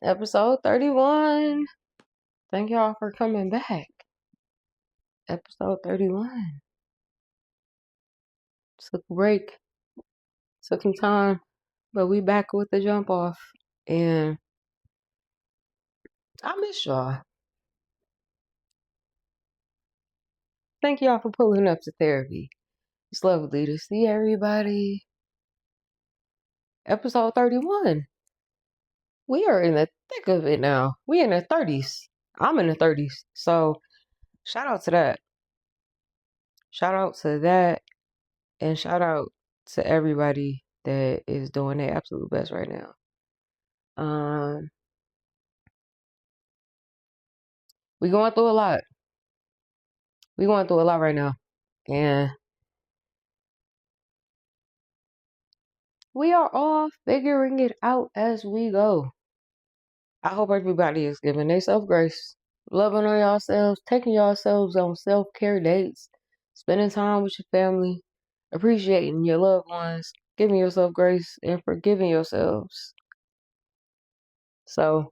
Episode 31. Thank y'all for coming back. Episode 31. Took a break. Took some time. But we back with the jump off. And I miss y'all. Thank y'all for pulling up to therapy. It's lovely to see everybody. Episode 31. We are in the thick of it now. We in the 30s. I'm in the 30s. So shout out to that. Shout out to that. And shout out to everybody that is doing their absolute best right now. We going through a lot. We going through a lot right now. And we are all figuring it out as we go. I hope everybody is giving themselves grace, loving on yourselves, taking yourselves on self-care dates, spending time with your family, appreciating your loved ones, giving yourself grace, and forgiving yourselves. So,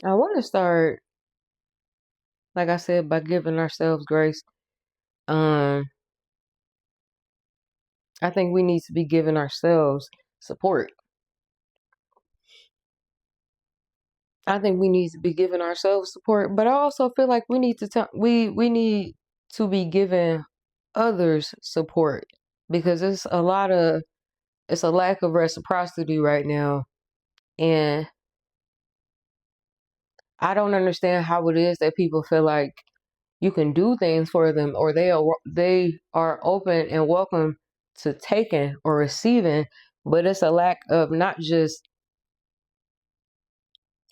I want to start, like I said, by giving ourselves grace. I think we need to be giving ourselves support. I think we need to be giving ourselves support, but I also feel like we need to we need to be giving others support because it's a lack of reciprocity right now, and I don't understand how it is that people feel like you can do things for them or they are open and welcome to taking or receiving, but it's a lack of not just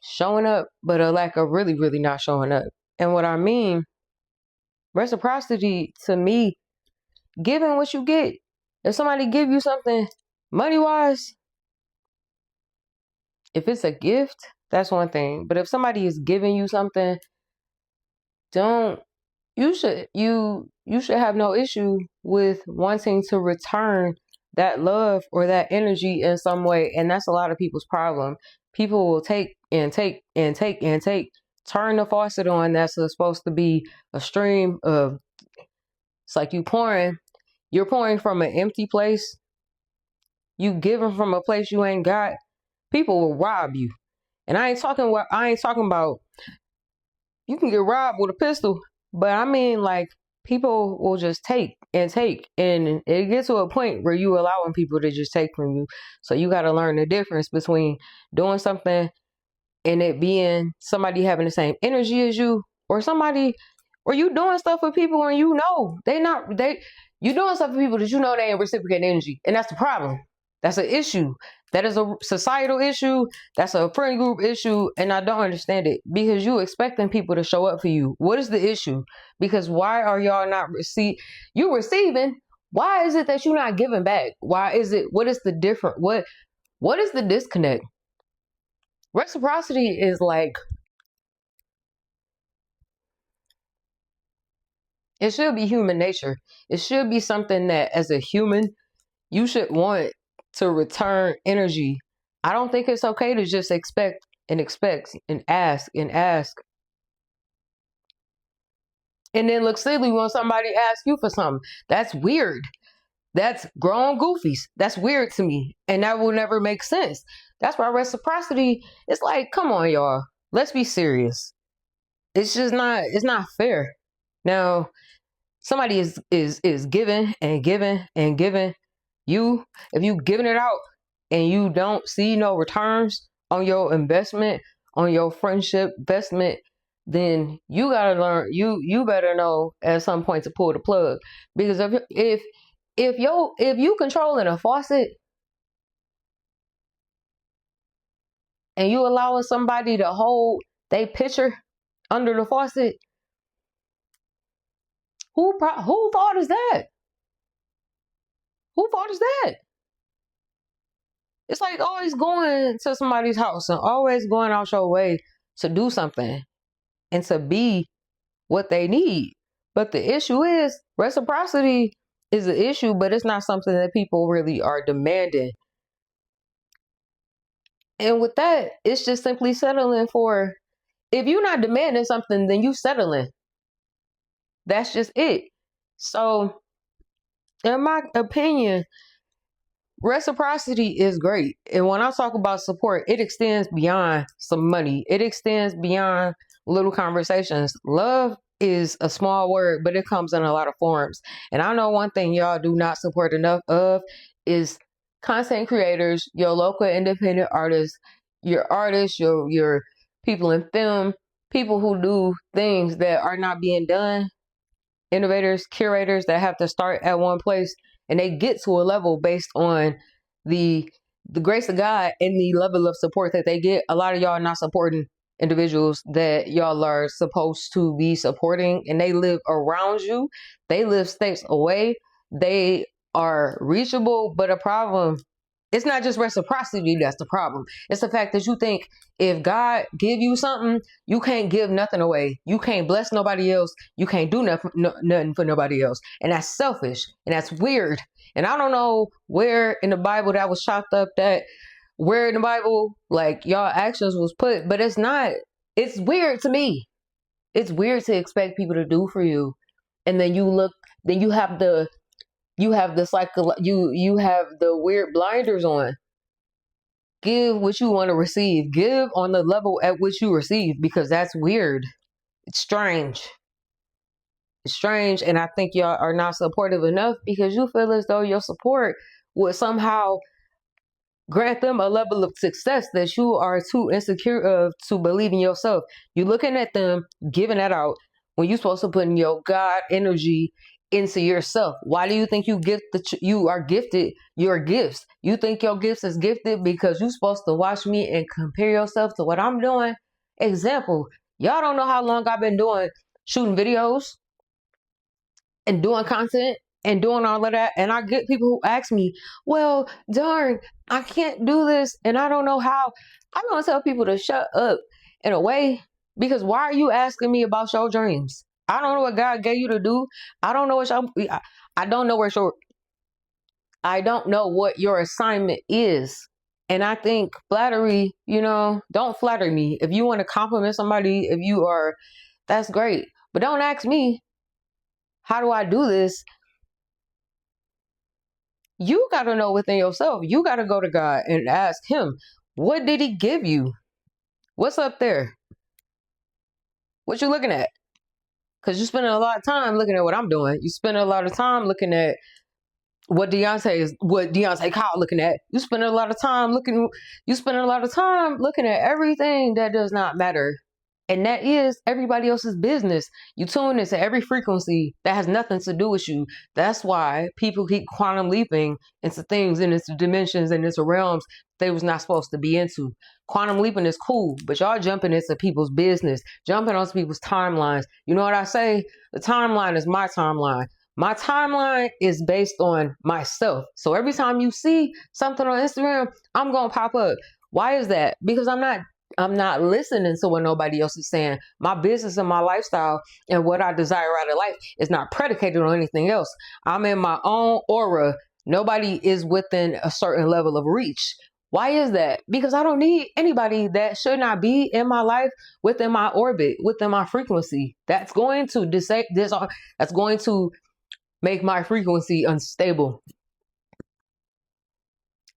showing up, but a lack of really, really not showing up. And what I mean, reciprocity to me, giving what you get. If somebody give you something money wise, if it's a gift, that's one thing. But if somebody is giving you something, you should have no issue with wanting to return that love or that energy in some way. And that's a lot of people's problem. People will take and take and take and take, turn the faucet on that's supposed to be a stream of, it's like you're pouring from an empty place. You giving from a place you ain't got. People will rob you. And I ain't talking about you can get robbed with a pistol, but I mean like people will just take and take, and it gets to a point where you allowing people to just take from you. So you got to learn the difference between doing something and it being somebody having the same energy as you, or you doing stuff with people and you doing stuff with people that you know they ain't reciprocating energy, and that's the problem. That's an issue. That is a societal issue. That's a friend group issue. And I don't understand it because you expecting people to show up for you. What is the issue? Because why are y'all not you receiving? Why is it that you're not giving back? What is the difference? What is the disconnect? Reciprocity is like, it should be human nature. It should be something that as a human, you should want to return energy. I don't think it's okay to just expect and ask and ask. And then look silly when somebody asks you for something. That's weird. That's grown goofies. That's weird to me. And that will never make sense. That's why reciprocity is like, come on, y'all. Let's be serious. It's not fair. Now, somebody is giving and giving and giving. If you giving it out and you don't see no returns on your investment, on your friendship investment, then you gotta learn. You better know at some point to pull the plug, because if you controlling a faucet and you allowing somebody to hold they pitcher under the faucet, who fault is that? Who fault is that? It's like always going to somebody's house and always going out your way to do something and to be what they need. But the issue is reciprocity is an issue, but it's not something that people really are demanding. And with that, it's just simply settling for, if you're not demanding something, then you settling. That's just it. So, in my opinion, reciprocity is great. And when I talk about support, it extends beyond some money. It extends beyond little conversations. Love is a small word, but it comes in a lot of forms. And I know one thing y'all do not support enough of is content creators, your local independent artists, your people in film, people who do things that are not being done, innovators, curators that have to start at one place and they get to a level based on the grace of God and the level of support that they get. A lot of y'all are not supporting individuals that y'all are supposed to be supporting, and they live around you. They live states away. They are reachable, but a problem, it's not just reciprocity that's the problem. It's the fact that you think if God give you something, you can't give nothing away. You can't bless nobody else. You can't do nothing for nobody else. And that's selfish and that's weird. And I don't know where in the Bible that was chopped up, that where in the Bible like y'all actions was put, but it's not. It's weird to me. It's weird to expect people to do for you, and then you have the you have the weird blinders on. Give what you want to receive. Give on the level at which you receive, because that's weird. It's strange. It's strange, and I think y'all are not supportive enough because you feel as though your support would somehow grant them a level of success that you are too insecure of to believe in yourself. You're looking at them giving that out when you're supposed to put in your God energy into yourself. Why do you think you are gifted your gifts? You think your gifts is gifted because you're supposed to watch me and compare yourself to what I'm doing? Example, y'all don't know how long I've been doing shooting videos and doing content and doing all of that. And I get people who ask me, well, darn, I can't do this and I don't know how. I'm going to tell people to shut up in a way, because why are you asking me about your dreams? I don't know what God gave you to do. I don't know I don't know I don't know what your assignment is. And I think flattery, don't flatter me. If you want to compliment somebody, that's great. But don't ask me, how do I do this? You got to know within yourself. You got to go to God and ask him, what did he give you? What's up there? What you looking at? Because you're spending a lot of time looking at what I'm doing. You spend a lot of time looking at what Deontay Kyle looking at. You spend a lot of time looking at everything that does not matter. And that is everybody else's business. You tune into every frequency that has nothing to do with you. That's why people keep quantum leaping into things and into dimensions and into realms they was not supposed to be into. Quantum leaping is cool, but y'all jumping into people's business, jumping onto people's timelines. You know what I say? The timeline is my timeline. My timeline is based on myself. So every time you see something on Instagram, I'm going to pop up. Why is that? Because I'm not listening to what nobody else is saying. My business and my lifestyle and what I desire out of life is not predicated on anything else. I'm in my own aura. Nobody is within a certain level of reach. Why is that? Because I don't need anybody that should not be in my life, within my orbit, within my frequency. That's going to that's going to make my frequency unstable.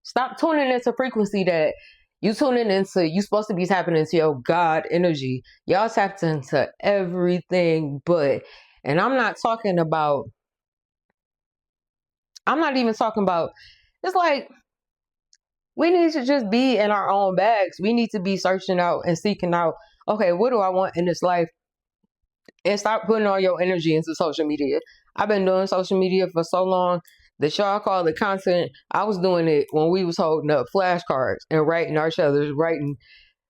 Stop tuning into frequency that you supposed to be tapping into your God energy. Y'all tapped into everything but, and I'm not even talking about, it's like, we need to just be in our own bags. We need to be searching out and seeking out, okay, what do I want in this life? And stop putting all your energy into social media. I've been doing social media for so long that y'all call it content. I was doing it when we was holding up flashcards and writing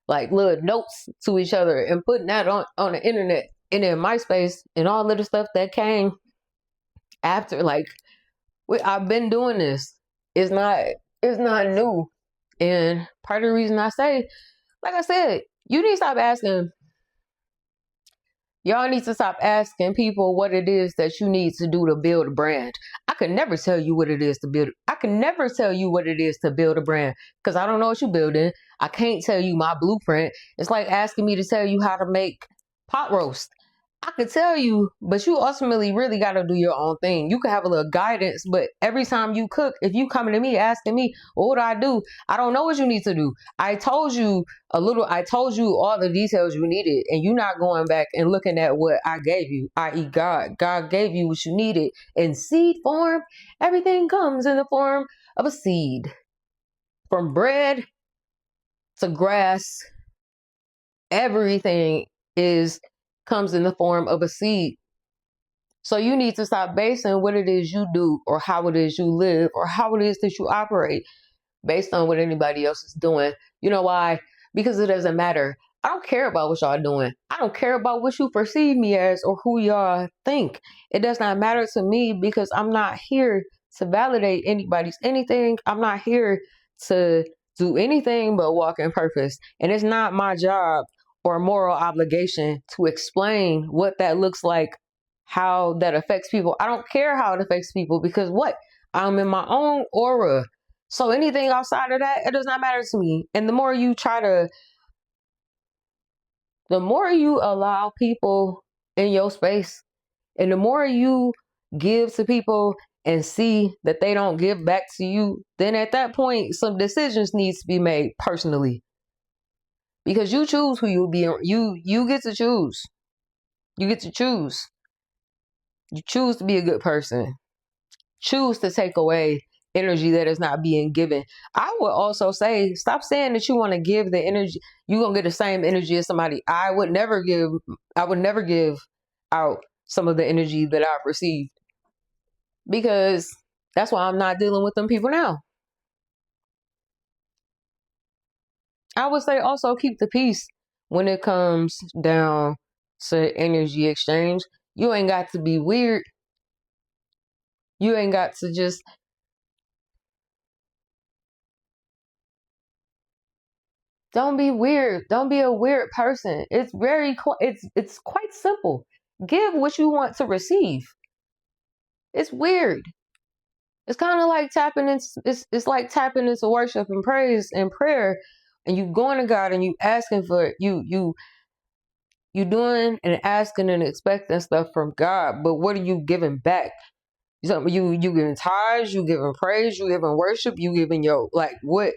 like little notes to each other and putting that on the internet. And then MySpace and all of the stuff that came after. Like, I've been doing this. It's not new. And part of the reason I say, like I said, you need to stop asking. Y'all need to stop asking people what it is that you need to do to build a brand. I could never tell you what it is to build. I can never tell you what it is to build a brand because I don't know what you're building. I can't tell you my blueprint. It's like asking me to tell you how to make pot roast. I could tell you, but you ultimately really got to do your own thing. You can have a little guidance, but every time you cook, if you coming to me asking me, what do I do? I don't know what you need to do. I told you I told you all the details you needed, and you're not going back and looking at what I gave you, i.e. God. God gave you what you needed in seed form. Everything comes in the form of a seed. From bread to grass, everything comes in the form of a seed. So you need to stop basing what it is you do or how it is you live or how it is that you operate based on what anybody else is doing. You know why? Because it doesn't matter. I don't care about what y'all doing. I don't care about what you perceive me as or who y'all think. It does not matter to me because I'm not here to validate anybody's anything. I'm not here to do anything but walk in purpose. And it's not my job or moral obligation to explain what that looks like, how that affects people. I don't care how it affects people because what? I'm in my own aura. So anything outside of that, it does not matter to me. And the more you allow people in your space, and the more you give to people and see that they don't give back to you, then at that point, some decisions needs to be made personally. Because you choose who you'll be. You get to choose. You get to choose. You choose to be a good person. Choose to take away energy that is not being given. I would also say, stop saying that you want to give the energy. You're going to get the same energy as somebody. I would never give out some of the energy that I've received. Because that's why I'm not dealing with them people now. I would say also keep the peace when it comes down to energy exchange. You ain't got to be weird. You ain't got to just don't be weird. Don't be a weird person. It's it's quite simple. Give what you want to receive. It's weird. It's kind of like tapping into it's like tapping into worship and praise and prayer, and you going to God and you asking for it. You doing and asking and expecting stuff from God, but what are you giving back? You giving tithes, you giving praise, you giving worship, you giving your like what?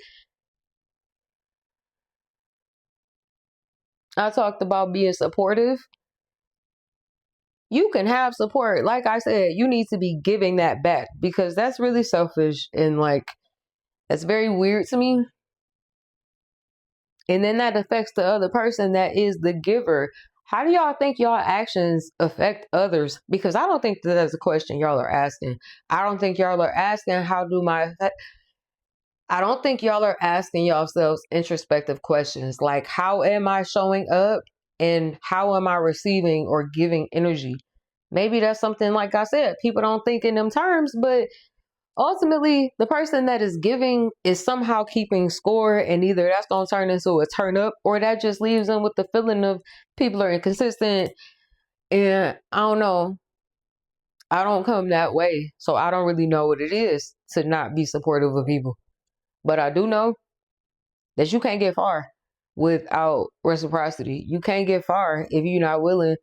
I talked about being supportive. You can have support. Like I said, you need to be giving that back because that's really selfish and like that's very weird to me. And then that affects the other person that is the giver. How do y'all think y'all actions affect others? Because I don't think that's a question y'all are asking. I don't think y'all are asking I don't think y'all are asking yourselves introspective questions like how am I showing up and how am I receiving or giving energy? Maybe that's something like I said, people don't think in them terms, but ultimately the person that is giving is somehow keeping score, and either that's going to turn into a turn up or that just leaves them with the feeling of people are inconsistent. And I don't know. I don't come that way. So I don't really know what it is to not be supportive of people. But I do know that you can't get far without reciprocity. You can't get far if you're not willing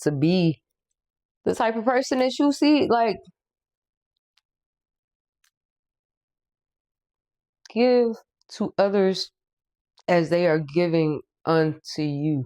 to be the type of person that you see, like, give to others as they are giving unto you.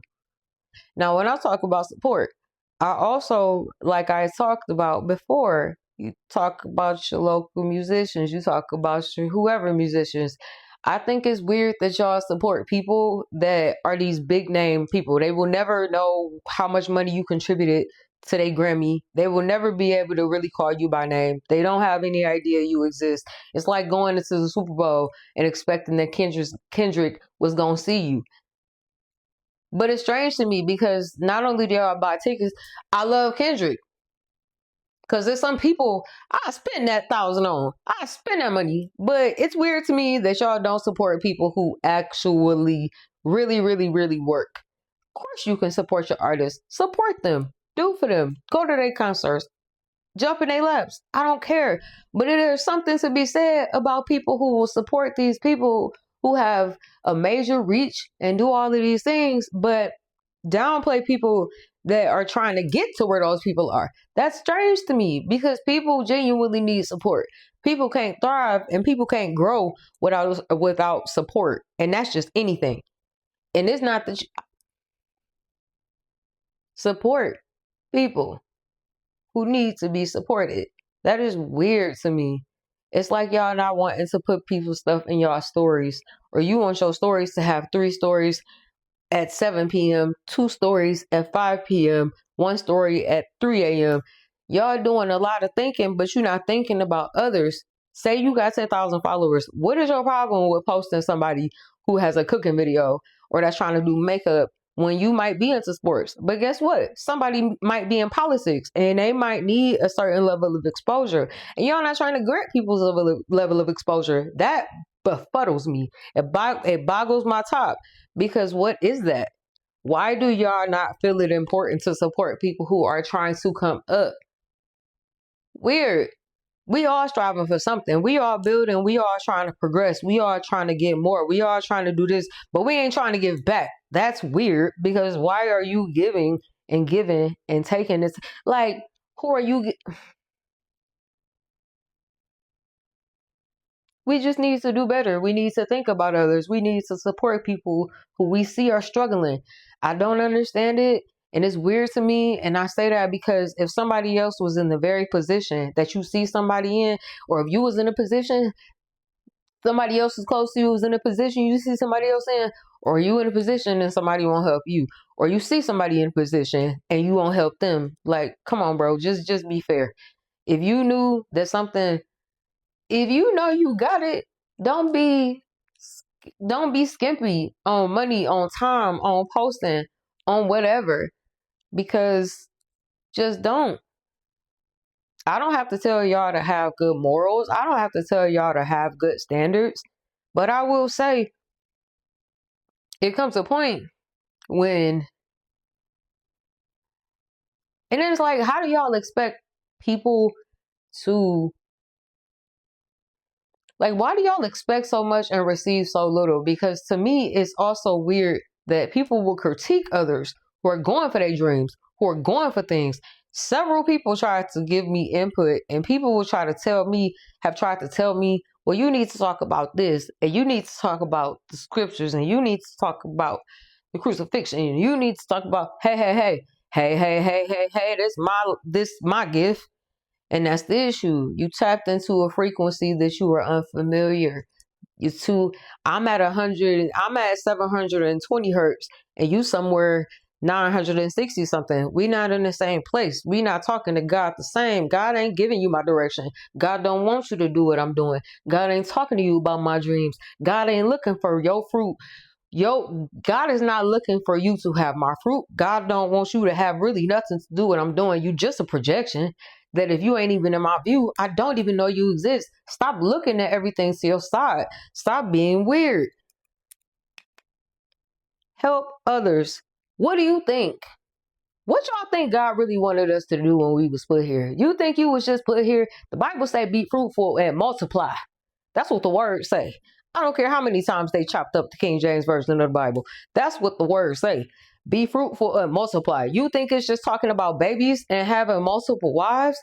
Now, when I talk about support, I also, like I talked about before, you talk about your local musicians, you talk about your whoever musicians. I think it's weird that y'all support people that are these big name people. They will never know how much money you contributed to their Grammy. They will never be able to really call you by name. They don't have any idea you exist. It's like going into the Super Bowl and expecting that Kendrick was going to see you. But it's strange to me because not only do y'all buy tickets, I love Kendrick. Because there's some people I spend that $1,000 on. I spend that money. But it's weird to me that y'all don't support people who actually really, really, really work. Of course you can support your artists. Support them. Do for them. Go to their concerts. Jump in their laps. I don't care. But there's something to be said about people who will support these people who have a major reach and do all of these things, but downplay people that are trying to get to where those people are. That's strange to me because people genuinely need support. People can't thrive and people can't grow without support. And that's just anything. And it's not that support people who need to be supported. That is weird to me. It's like y'all not wanting to put people's stuff in y'all stories, or you want your stories to have 3 stories at 7 p.m., 2 stories at 5 p.m., 1 story at 3 a.m. Y'all doing a lot of thinking, but you're not thinking about others. Say you got 10,000 followers. What is your problem with posting somebody who has a cooking video or that's trying to do makeup when you might be into sports? But guess what? Somebody might be in politics and they might need a certain level of exposure. And y'all not trying to grant people's level of exposure. That befuddles me. It boggles my top. Because what is that? Why do y'all not feel it important to support people who are trying to come up? Weird. We all striving for something. We all building. We all trying to progress. We all trying to get more. We all trying to do this, but we ain't trying to give back. That's weird because why are you giving and taking this? Like, who are you? We just need to do better. We need to think about others. We need to support people who we see are struggling. I don't understand it. And it's weird to me. And I say that because if somebody else was in the very position that you see somebody in, or if you was in a position, somebody else is close to you was in a position you see somebody else in, or you in a position and somebody won't help you, or you see somebody in a position and you won't help them. Like, come on, bro. Just be fair. If you knew that something, if you know you got it, don't be skimpy on money, on time, on posting, on whatever, because just don't. I don't have to tell y'all to have good morals. I don't have to tell y'all to have good standards. But I will say, it comes a point when, and then it's like, how do y'all expect people to, like, why do y'all expect so much and receive so little? Because to me, it's also weird that people will critique others who are going for their dreams, who are going for things. Several people tried to give me input, and people will try to have tried to tell me, well, you need to talk about this, and you need to talk about the scriptures, and you need to talk about the crucifixion, and you need to talk about, hey, this my gift. And that's the issue. You tapped into a frequency that you were unfamiliar. I'm at 720 hertz, and you somewhere 960 something. We not in the same place. We not talking to God the same. God ain't giving you my direction. God don't want you to do what I'm doing. God ain't talking to you about my dreams. God ain't looking for your fruit. God is not looking for you to have my fruit. God don't want you to have really nothing to do what I'm doing. You just a projection that if you ain't even in my view, I don't even know you exist. Stop looking at everything to your side. Stop being weird. Help others. What do you think? What y'all think God really wanted us to do when we was put here? You think you was just put here? The Bible say be fruitful and multiply. That's what the word say. I don't care how many times they chopped up the King James Version of the Bible. That's what the words say. Be fruitful and multiply. You think it's just talking about babies and having multiple wives?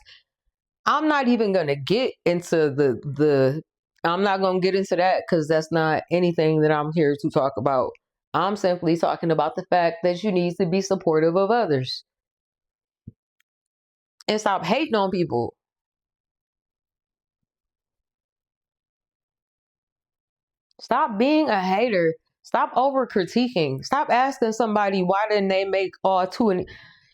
I'm not even going to get into I'm not going to get into that because that's not anything that I'm here to talk about. I'm simply talking about the fact that you need to be supportive of others. And stop hating on people. Stop being a hater. Stop over critiquing. Stop asking somebody why didn't they make all 2.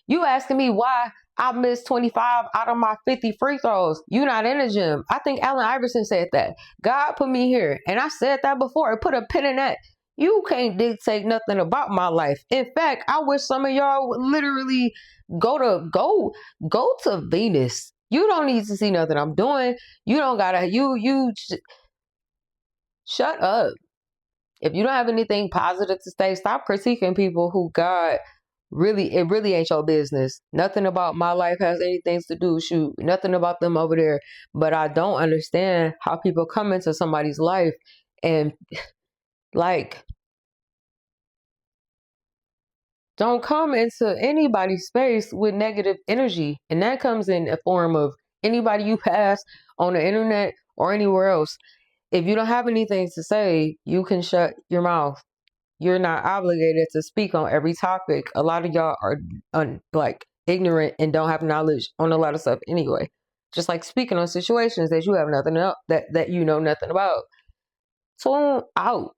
You asking me why I missed 25 out of my 50 free throws. You not in the gym. I think Allen Iverson said that. God put me here. And I said that before. I put a pin in that. You can't dictate nothing about my life. In fact, I wish some of y'all would literally go to Venus. You don't need to see nothing I'm doing. You don't gotta, shut up. If you don't have anything positive to say, stop critiquing people who God it really ain't your business. Nothing about my life has anything to do, shoot, nothing about them over there. But I don't understand how people come into somebody's life and like don't come into anybody's space with negative energy. And that comes in a form of anybody you pass on the internet or anywhere else. If you don't have anything to say, you can shut your mouth. You're not obligated to speak on every topic. A lot of y'all are like ignorant and don't have knowledge on a lot of stuff anyway. Just like speaking on situations that you have nothing else, that you know nothing about. Tune out.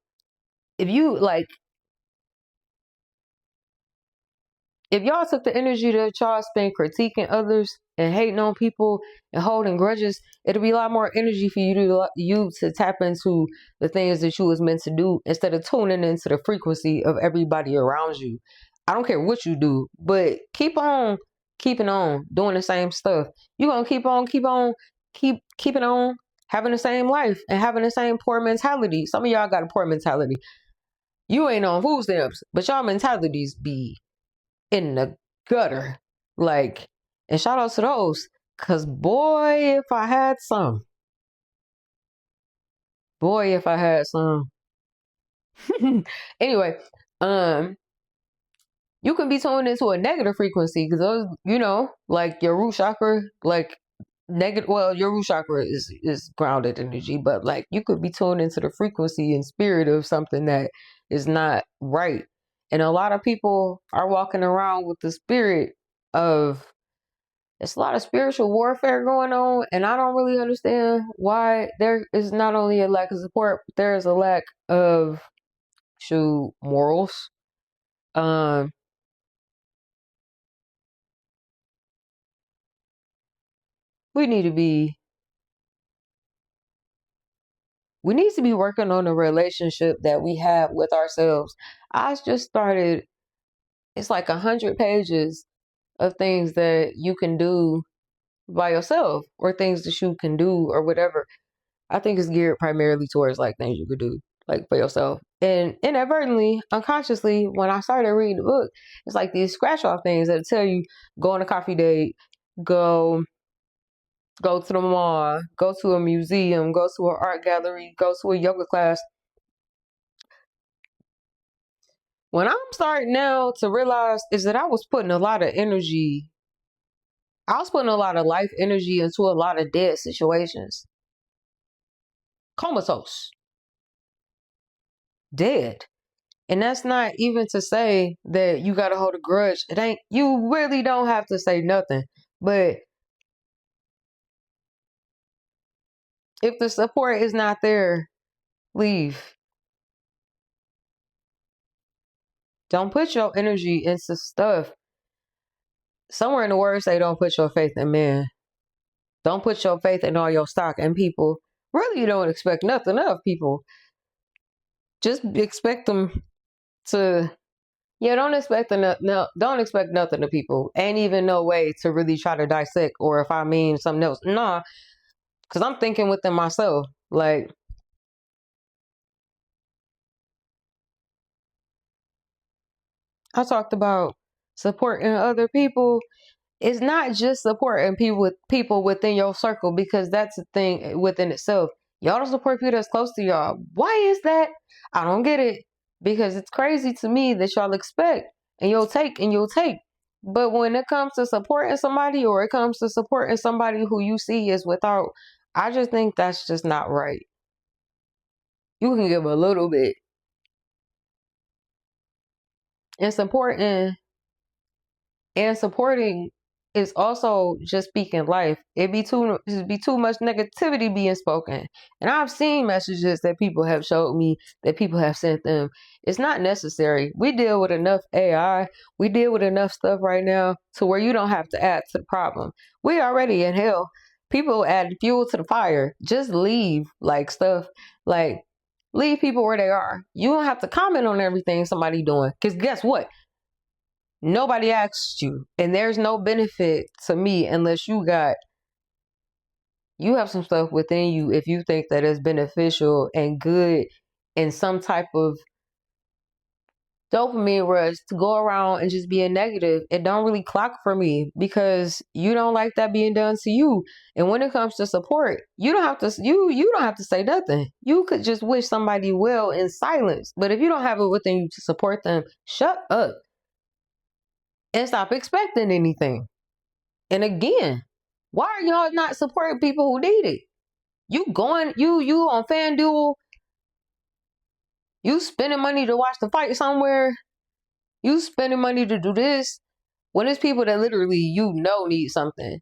If you like, if y'all took the energy that y'all spend critiquing others and hating on people and holding grudges, it'll be a lot more energy for you to tap into the things that you was meant to do instead of tuning into the frequency of everybody around you. I don't care what you do, but keep on keeping on doing the same stuff. You're gonna keep keeping on having the same life and having the same poor mentality. Some of y'all got a poor mentality. You ain't on food stamps, but y'all mentalities be in the gutter. Like, and shout out to those, cause boy, if I had some. Boy, if I had some. Anyway, you can be tuned into a negative frequency because those, like your root chakra, like negative. Well, your root chakra is grounded energy, but like you could be tuned into the frequency and spirit of something that is not right. And a lot of people are walking around with the spirit of, it's a lot of spiritual warfare going on, and I don't really understand why there is not only a lack of support, but there is a lack of morals. Um, we need to be working on the relationship that we have with ourselves. I just started. It's like 100 pages of things that you can do by yourself, or things that you can do, or whatever. I think it's geared primarily towards like things you could do like for yourself. And inadvertently, unconsciously, when I started reading the book, it's like these scratch off things that tell you go on a coffee date, go to the mall, go to a museum, go to an art gallery, go to a yoga class. When I'm starting now to realize is that I was putting a lot of energy, I was putting a lot of life energy into a lot of dead situations. Comatose. Dead. And that's not even to say that you got to hold a grudge. It ain't, you really don't have to say nothing. But if the support is not there, leave. Don't put your energy into stuff. Somewhere in the words say don't put your faith in man. Don't put your faith in all your stock in people. Really, you don't expect nothing of people. Just expect them to, yeah, don't expect nothing of people. Ain't even no way to really try to dissect or if I mean something else. Nah, because I'm thinking within myself. Like, I talked about supporting other people. It's not just supporting people within your circle, because that's a thing within itself. Y'all don't support people that's close to y'all. Why is that? I don't get it. Because it's crazy to me that y'all expect and you'll take. But when it comes to supporting somebody, or it comes to supporting somebody who you see is without, I just think that's just not right. You can give a little bit. It's important. And supporting is also just speaking life. It'd be too much negativity being spoken. And I've seen messages that people have showed me, that people have sent them. It's not necessary. We deal with enough AI. We deal with enough stuff right now to where you don't have to add to the problem. We already in hell. People add fuel to the fire. Just leave like stuff. Like, leave people where they are. You don't have to comment on everything somebody doing. Because guess what? Nobody asked you, and there's no benefit to me unless you have some stuff within you. If you think that it's beneficial and good in some type of dopamine rush to go around and just be a negative. It don't really clock for me because you don't like that being done to you. And when it comes to support, you don't have to you don't have to say nothing. You could just wish somebody well in silence. But if you don't have it within you to support them, shut up and stop expecting anything. And again, why are y'all not supporting people who need it? You on FanDuel, you spending money to watch the fight somewhere, you spending money to do this when it's people that literally need something.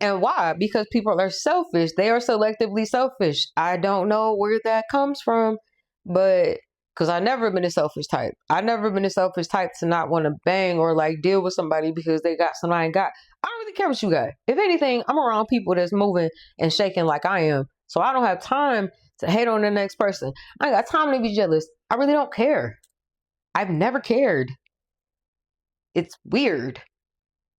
And why? Because people are selfish. They are selectively selfish. I don't know where that comes from, but because I've never been a selfish type. I've never been a selfish type to not want to bang or like deal with somebody because they got something I ain't got. I don't really care what you got. If anything, I'm around people that's moving and shaking like I am. So I don't have time to hate on the next person. I ain't got time to be jealous. I really don't care. I've never cared. It's weird.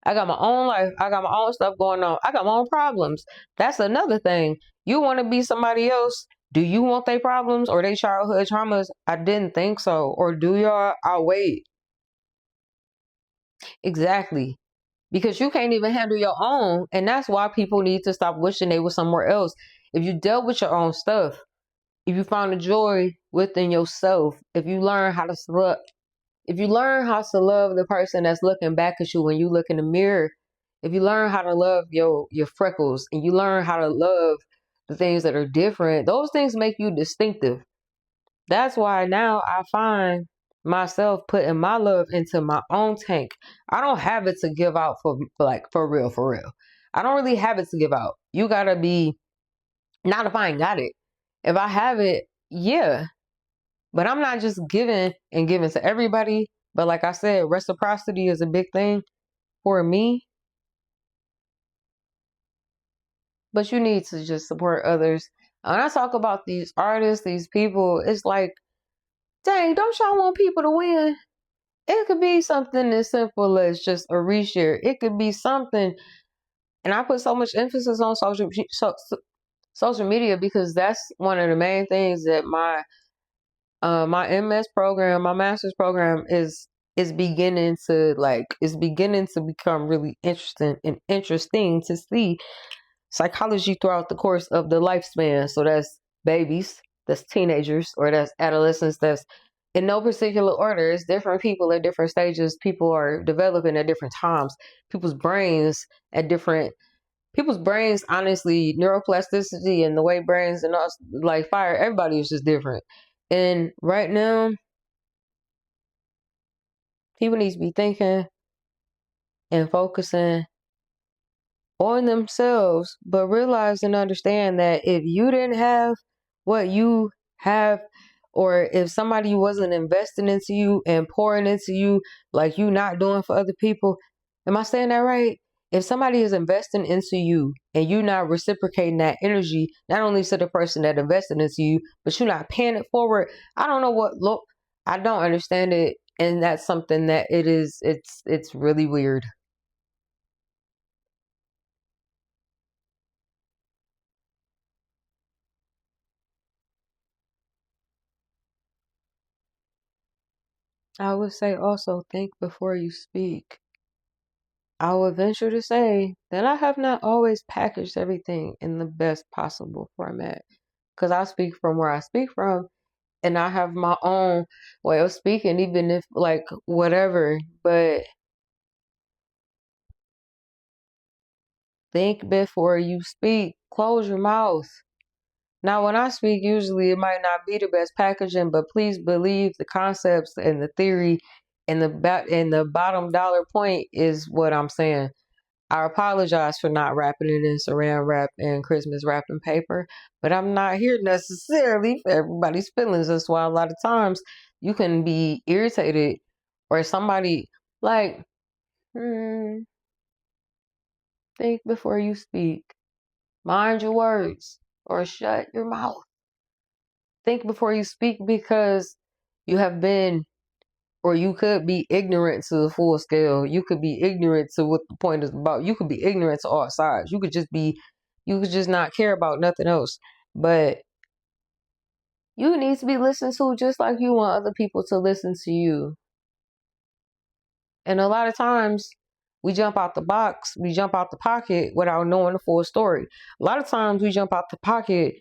I got my own life. I got my own stuff going on. I got my own problems. That's another thing. You want to be somebody else? Do you want their problems or their childhood traumas? I didn't think so. Or do y'all? I'll wait. Exactly. Because you can't even handle your own. And that's why people need to stop wishing they were somewhere else. If you dealt with your own stuff, if you found the joy within yourself, if you learn how to love the person that's looking back at you when you look in the mirror, if you learn how to love your freckles and you learn how to love the things that are different, those things make you distinctive. That's why now I find myself putting my love into my own tank. I don't have it to give out for real, for real. I don't really have it to give out. You gotta be, not if I ain't got it. If I have it, yeah. But I'm not just giving to everybody. But like I said, reciprocity is a big thing for me. But you need to just support others. When I talk about these artists, these people, it's like, dang, don't y'all want people to win? It could be something as simple as just a reshare. It could be something. And I put so much emphasis on social media because that's one of the main things that my MS program, my master's program is beginning to become really interesting to see psychology throughout the course of the lifespan. So that's babies, that's teenagers, or that's adolescents, that's in no particular order. It's different people at different stages. People are developing at different times. People's brains at different people's brains, honestly, neuroplasticity and the way brains and us like fire, everybody is just different. And right now, people need to be thinking and focusing on themselves, but realize and understand that if you didn't have what you have, or if somebody wasn't investing into you and pouring into you like you not doing for other people, am I saying that right? If somebody is investing into you and you not reciprocating that energy, not only to the person that invested into you, but you're not paying it forward, I don't know I don't understand it. And that's something that it's really weird. I would say also think before you speak. I would venture to say that I have not always packaged everything in the best possible format because I speak from where I speak from and I have my own way of speaking, even if like whatever. But think before you speak, close your mouth. Now, when I speak, usually it might not be the best packaging, but please believe the concepts and the theory and the bottom dollar point is what I'm saying. I apologize for not wrapping it in saran wrap and Christmas wrapping paper, but I'm not here necessarily for everybody's feelings. That's why a lot of times you can be irritated or somebody like, think before you speak. Mind your words or shut your mouth. Think before you speak because you have been or you could be ignorant to the full scale. You could be ignorant to what the point is about. You could be ignorant to all sides. You could just not care about nothing else. But you need to be listened to just like you want other people to listen to you. And a lot of times we jump out the box, we jump out the pocket without knowing the full story. A lot of times we jump out the pocket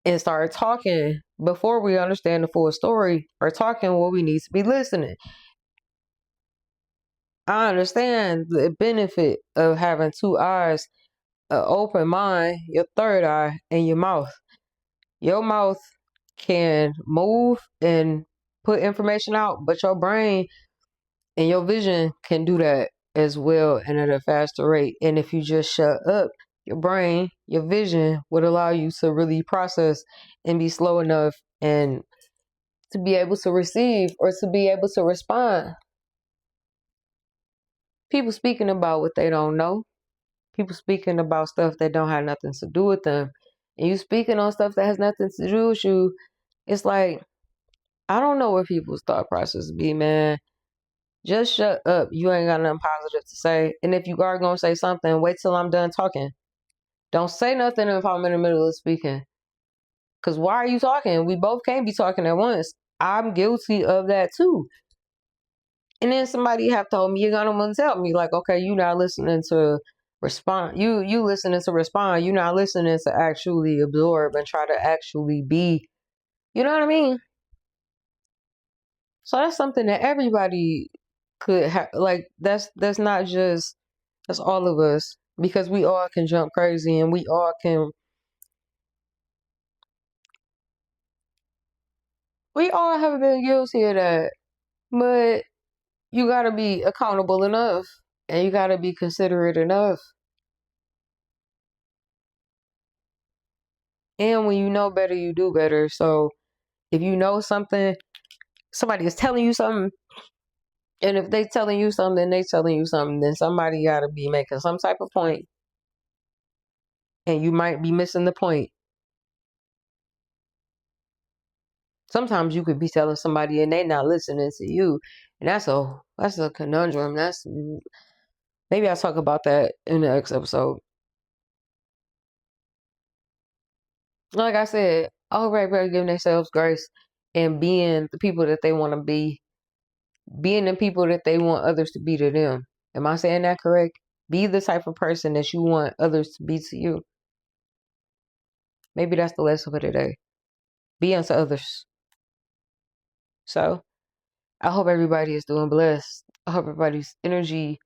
and start talking before we understand the full story, or talking what we need to be listening. I understand the benefit of having two eyes, an open mind, your third eye, and your mouth. Your mouth can move and put information out, but your brain and your vision can do that as well and at a faster rate. And if you just shut up, your brain, your vision would allow you to really process and be slow enough and to be able to receive or to be able to respond. People speaking about what they don't know, people speaking about stuff that don't have nothing to do with them, and you speaking on stuff that has nothing to do with you. It's like, I don't know where people's thought process be, man. Just shut up. You ain't got nothing positive to say. And if you are going to say something, wait till I'm done talking. Don't say nothing if I'm in the middle of speaking. Because why are you talking? We both can't be talking at once. I'm guilty of that too. And then somebody have told me, you're going to tell me, like, okay, you're not listening to respond. You listening to respond. You're not listening to actually absorb and try to actually be. You know what I mean? So that's something that everybody could have. Like, that's not just, that's all of us, because we all can jump crazy and we all have been guilty of that. But you gotta be accountable enough and you gotta be considerate enough. And when you know better, you do better. So if you know something, somebody is telling you something, and if they telling you something, then somebody gotta be making some type of point, and you might be missing the point. Sometimes you could be telling somebody and they not listening to you, and that's a conundrum. That's, maybe I'll talk about that in the next episode. Like I said, I hope everybody giving themselves grace and being the people that they want to be, being the people that they want others to be to them. Am I saying that correct? Be the type of person that you want others to be to you. Maybe that's the lesson for today. Be unto others. So I hope everybody is doing blessed. I hope everybody's energy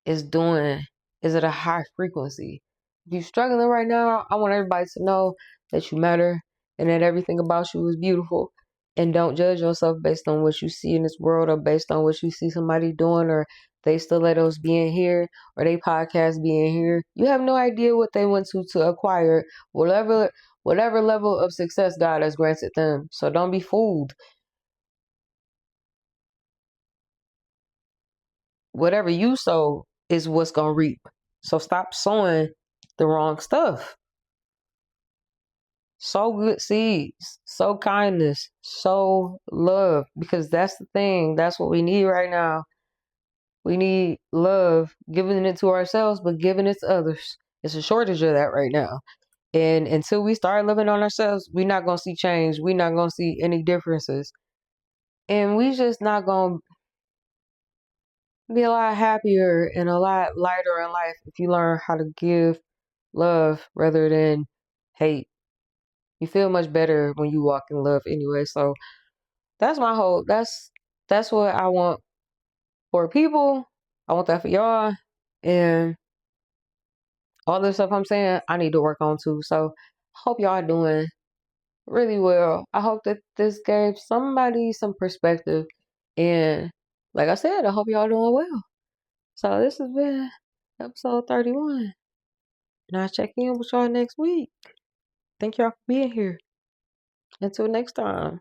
is at a high frequency. If you're struggling right now, I want everybody to know that you matter and that everything about you is beautiful. And don't judge yourself based on what you see in this world, or based on what you see somebody doing, or they stilettos being here, or they podcast being here. You have no idea what they went to acquire whatever level of success God has granted them. So don't be fooled. Whatever you sow is what's gonna reap. So stop sowing the wrong stuff. Sow good seeds, sow kindness, sow love, because that's the thing. That's what we need right now. We need love, giving it to ourselves, but giving it to others. It's a shortage of that right now. And until we start living on ourselves, we're not gonna see change. We're not gonna see any differences. And we just not gonna be a lot happier and a lot lighter in life if you learn how to give love rather than hate. You feel much better when you walk in love anyway. So that's my whole, that's what I want for people. I want that for y'all. And all the stuff I'm saying, I need to work on too. So hope y'all doing really well. I hope that this gave somebody some perspective. And like I said, I hope y'all doing well. So this has been episode 31. And I'll check in with y'all next week. Thank y'all for being here. Until next time.